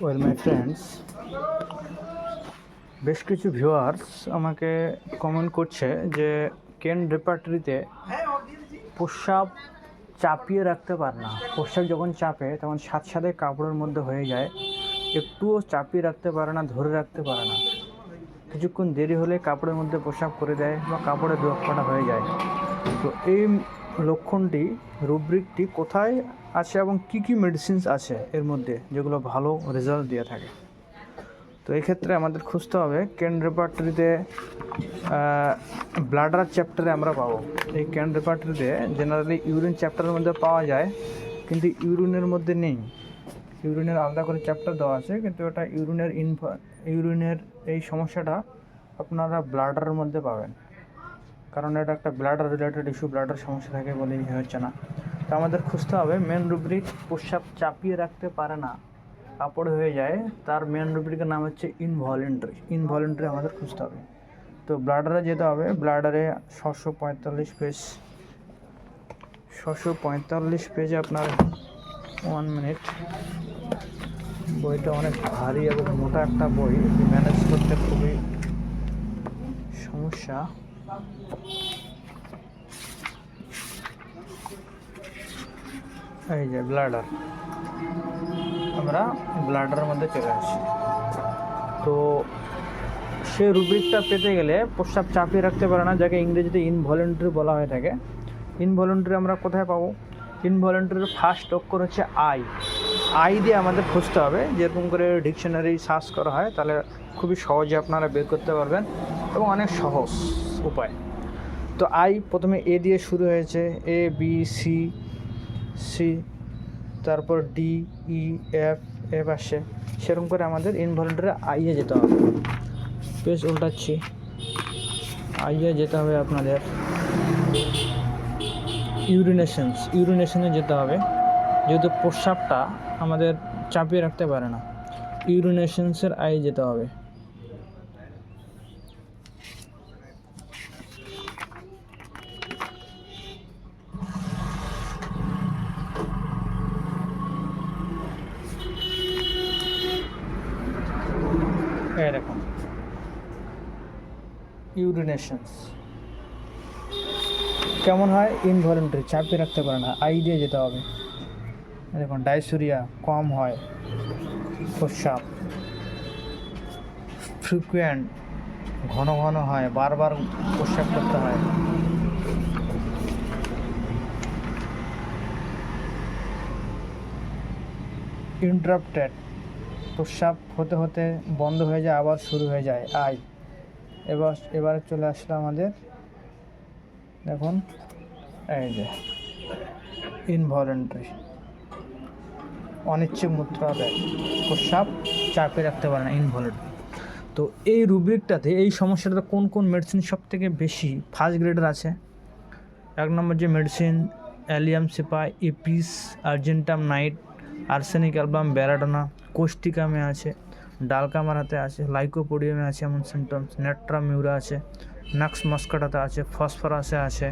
Well my friends, বেশ কিছু viewers আমাকে কমেন্ট করছে যে কেন রেপার্টরিতে প্রস্রাব চাপিয়ে রাখতে পারে না। প্রস্রাব যখন চাপে তখন সাথে সাথে কাপড়ের মধ্যে হয়ে যায়, একটুও চাপিয়ে রাখতে পারে না, ধরে রাখতে পারে না। কিছুক্ষণ দেরি হলে কাপড়ের মধ্যে প্রস্রাব করে দেয় বা কাপড়ে দুয়াক্কাটা হয়ে যায়। তো এই লক্ষণটি, রুব্রিকটি কোথায় আছে এবং কি কি মেডিসিনস আছে এর মধ্যে যেগুলো ভালো রেজাল্ট দিয়ে থাকে। তো এই ক্ষেত্রে আমাদের খুঁজতে হবে কেন রেপার্টরিতে ব্লাডার চ্যাপ্টারে আমরা পাবো। এই কেন রেপার্টরিতে জেনারেলি ইউরিন চ্যাপ্টারের মধ্যে পাওয়া যায়, কিন্তু ইউরিনের মধ্যে নেই। ইউরিনের আলাদা করে চ্যাপ্টার দেওয়া আছে, কিন্তু এটা ইউরিনের এই সমস্যাটা আপনারা ব্লাডারের মধ্যে পাবেন, কারণ এটা একটা ব্লাডার রিলেটেড ইস্যু, ব্লাডার সমস্যা থাকে বলেই হচ্ছে না। তো আমাদের খুঁজতে হবে মেন রুব্রিক প্রস্রাব চাপিয়ে রাখতে পারে না, কাপড় হয়ে যায়, তার মেন রুব্রিকের নাম হচ্ছে ইনভলিন্টারি আমাদের খুঁজতে হবে। তো ব্লাডারে যেতে হবে, ব্লাডারে 645 পেজে আপনার 1 মিনিট। বইটা অনেক ভারী এবং মোটা একটা বই, ম্যানেজ করতে খুবই সমস্যা। এই যে ব্লাডার, আমরা ব্লাডারের মধ্যে চলে আসি। তো সে রুব্রিকটা পেতে গেলে প্রস্রাব চাপিয়ে রাখতে পারে না, যাকে ইংরেজিতে ইনভলিন্টারি বলা হয়ে থাকে। ইনভলিন্টারি আমরা কোথায় পাবো? ইনভলিন্টারির ফার্স্ট অক্ষর হচ্ছে আই দিয়ে আমাদের খুঁজতে হবে। যেরকম করে ডিকশনারি সার্চ করা হয়, তাহলে খুবই সহজে আপনারা বের করতে পারবেন এবং অনেক সহজ উপায়। তো আই প্রথমে এ দিয়ে শুরু হয়েছে, এ বি সি, তারপর ডি ই এফ আসে। সেরকম করে আমাদের ইনভলিন্টারি আইয়ে যেতে হবে। পেজ উল্টাচ্ছি, আইয়ে যেতে হবে আপনাদের ইউরিনেশনে যেতে হবে, যেহেতু প্রস্রাবটা আমাদের চাপিয়ে রাখতে পারে না। ইউরিনেশনসের আই যেতে হবে। এরকম ইউরিনেশনস কেমন হয়? ইনভলিন্টারি, চাপিয়ে রাখতে পারে না, আই দিয়ে যেতে হবে। দেখুন, ডায়সুরিয়া কম হয়, প্রস্রাব ফ্রিকুয়েন্ট, ঘন ঘন হয়, বারবার প্রস্রাব করতে হয়। ইন্টারাপ্টেড, প্রস্রাব হতে হতে বন্ধ হয়ে যায়, আবার শুরু হয়ে যায়, আই। এবারে চলে আসলো আমাদের, দেখুন এই যে ইনভলিন্টারি, অনিচ্ছুক মূত্র দেয়, প্রস্রাব চাপে রাখতে পারে না, ইনভলিন্টারি। তো এই রুব্রিকটাতে, এই সমস্যাটাতে কোন কোন মেডিসিন সব থেকে বেশি ফার্স্ট গ্রেডের আছে? 1 নম্বর যে medicine, allium cepa, apis, argentum nit, arsenic album, belladonna, কোস্টিকামে আছে, ডালকামারাতে আছে, লাইকোপোডিয়ামে আছে এমন সিমটমস, নেট্রামিউরা আছে, নাক্স মস্কাটাতে আছে, ফসফরাসে আছে,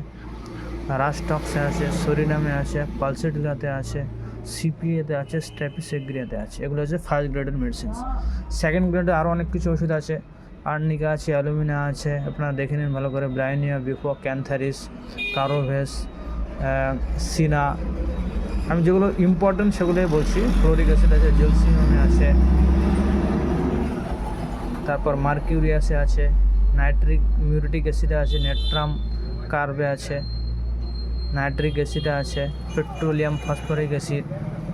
রাস্টক্সে আছে, সরিনামে আছে, পালসেটিলাতে আছে, সিপিএতে আছে, স্ট্র্যাপিসেগ্রিয়াতে আছে। এগুলো হচ্ছে ফার্স্ট গ্রেডের মেডিসিনস। সেকেন্ড গ্রেডে আরও অনেক কিছু ওষুধ আছে, আর্নিকা আছে, অ্যালুমিনা আছে, আপনারা দেখে নিন ভালো করে, ব্রাইনিয়া, বিফো, ক্যান্থারিস, কারোভেস, সিনা। আমি যেগুলো ইম্পর্টেন্ট সেগুলোই বলছি। ফ্লোরিক অ্যাসিড আছে, জেলসিয়ামে আছে, তারপর মার্কিউরিয়াসে আছে, মিউরিটিক অ্যাসিডে আছে, নেট্রাম কার্বে আছে, নাইট্রিক অ্যাসিডে আছে, petroleum phosphoric acid,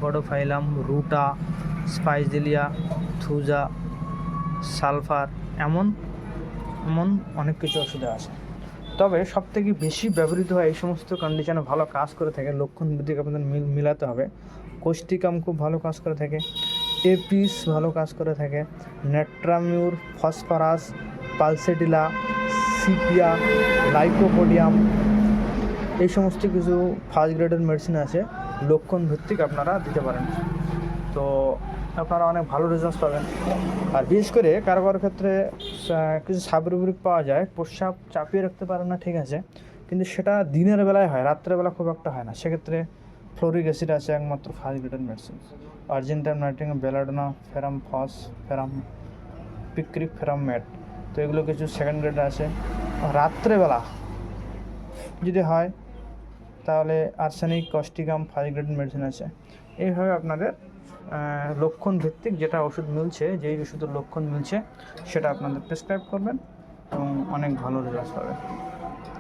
podophyllum, ruta, spigelia, thuja, sulphur, এমন অনেক কিছু ওষুধে আছে। তবে সবথেকে বেশি ব্যবহৃত হয় এই সমস্ত কন্ডিশনে, ভালো কাজ করে থাকে, লক্ষণ বৃদ্ধিকে আপনাদের মিলাতে হবে। কোস্টিকাম খুব ভালো কাজ করে থাকে, এপিস ভালো কাজ করে থাকে, নেট্রামিউর, ফসফরাস, পালসেটিলা, সিপিয়া, লাইকোপোডিয়াম, এই সমস্ত কিছু ফার্স্ট গ্রেডের মেডিসিন আছে, লক্ষণ ভিত্তিক আপনারা দিতে পারেন। তো আপনারা অনেক ভালো রেজাল্ট পাবেন। আর বিশেষ করে কারো ক্ষেত্রে কিছু সাবরুব্রিক পাওয়া যায়, প্রস্রাব চাপিয়ে রাখতে পারে না, ঠিক আছে, কিন্তু সেটা দিনের বেলায় হয়, রাত্রেবেলা খুব একটা হয় না। সেক্ষেত্রে ফ্লোরিক অ্যাসিড আছে একমাত্র ফার্স্ট গ্রেডের মেডিসিন। আর্জেন্টাইন নাইট্রিং, বেলাডোনা, ফেরাম ফস, ফেরাম পিক্রিক, ফেরাম ম্যাট। তো এগুলো কিছু সেকেন্ড গ্রেড আছে। রাত্রেবেলা যদি হয় তাহলে arsenic, Causticum, first grade medicine আছে। এইভাবে আপনাদের লক্ষণ ভিত্তিক যেটা ওষুধ মিলছে, যেই ওষুধের লক্ষণ মিলছে সেটা আপনাদের প্রেসক্রাইব করবেন এবং অনেক ভালো রেজাল্ট পাবেন।